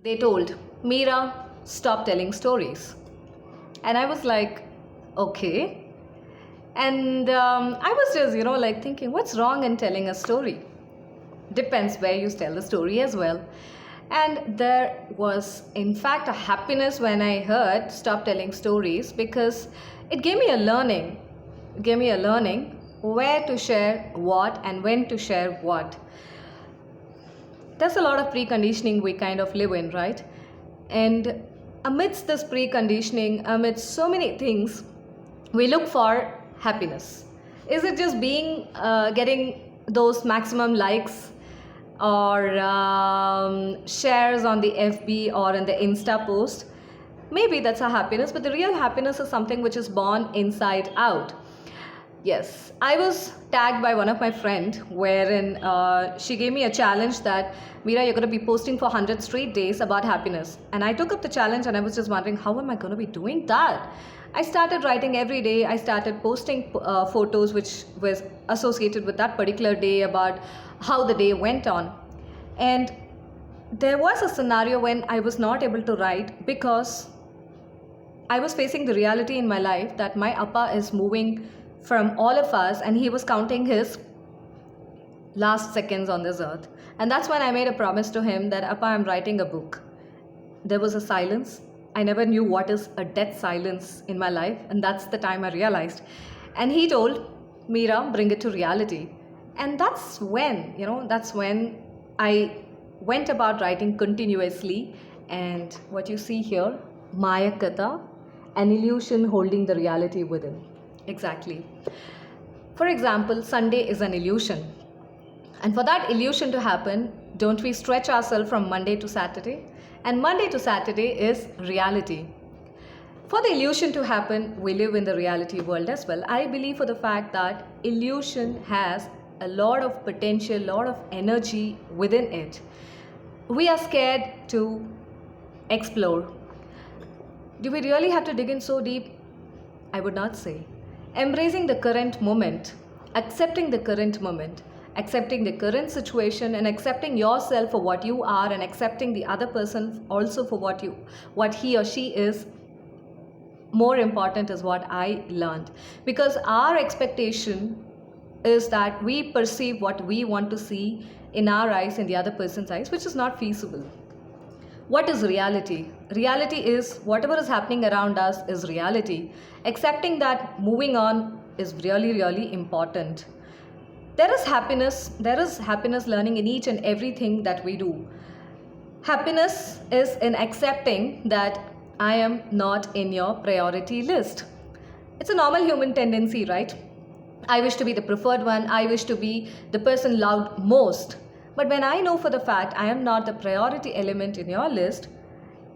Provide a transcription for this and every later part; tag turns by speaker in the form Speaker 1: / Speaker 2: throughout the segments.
Speaker 1: They told, Meera, stop telling stories. And I was like, okay. And I was just, like thinking, what's wrong in telling a story? Depends where you tell the story as well. And there was, in fact, a happiness when I heard stop telling stories, because it gave me a learning. It gave me a learning where to share what and when to share what. There's a lot of preconditioning we kind of live in, right? And amidst this preconditioning, amidst so many things, we look for happiness. Is it just getting those maximum likes or shares on the FB or in the Insta post? Maybe that's a happiness, but the real happiness is something which is born inside out. Yes, I was tagged by one of my friend wherein she gave me a challenge that, Meera, you're going to be posting for 100 straight days about happiness. And I took up the challenge and I was just wondering, how am I going to be doing that? I started writing every day. I started posting photos which was associated with that particular day about how the day went on. And there was a scenario when I was not able to write because I was facing the reality in my life that my appa is moving from all of us and he was counting his last seconds on this earth. And that's when I made a promise to him that, Appa, I'm writing a book. There was a silence. I never knew what is a death silence in my life, and that's the time I realized. And he told, Meera, bring it to reality. And that's when I went about writing continuously. And what you see here, Mayaakatha, an illusion holding the reality within. Exactly. For example, Sunday is an illusion. And for that illusion to happen, don't we stretch ourselves from Monday to Saturday? And Monday to Saturday is reality. For the illusion to happen, we live in the reality world as well. I believe for the fact that illusion has a lot of potential, a lot of energy within it. We are scared to explore. Do we really have to dig in so deep? I would not say. Embracing the current moment, accepting the current moment, accepting the current situation, and accepting yourself for what you are, and accepting the other person also for what he or she is, more important is what I learned. Because our expectation is that we perceive what we want to see in our eyes, in the other person's eyes, which is not feasible. What is reality? Reality is whatever is happening around us is reality. Accepting that, moving on is really, really important. There is happiness learning in each and everything that we do. Happiness is in accepting that I am not in your priority list. It's a normal human tendency, right? I wish to be the preferred one. I wish to be the person loved most. But when I know for the fact I am not the priority element in your list,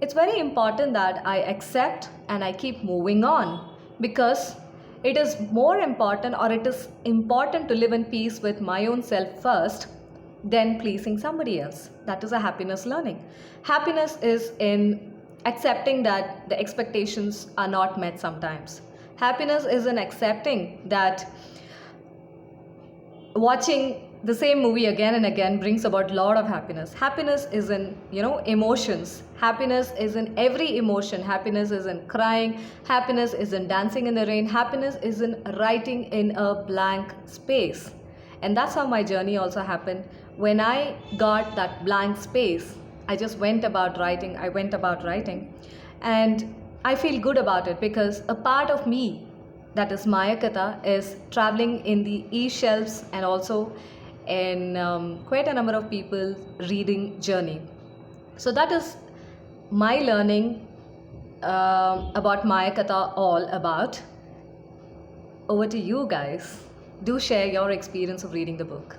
Speaker 1: it's very important that I accept and I keep moving on, because it is more important, or it is important to live in peace with my own self first than pleasing somebody else. That is a happiness learning. Happiness is in accepting that the expectations are not met sometimes. Happiness is in accepting that watching the same movie again and again brings about a lot of happiness. Happiness is in, emotions. Happiness is in every emotion. Happiness is in crying. Happiness is in dancing in the rain. Happiness is in writing in a blank space. And that's how my journey also happened. When I got that blank space, I just went about writing. And I feel good about it, because a part of me, that is Mayaakatha, is traveling in the e-shelves and also in quite a number of people reading journey. So that is my learning about Mayaakatha all about. Over to you guys. Do share your experience of reading the book.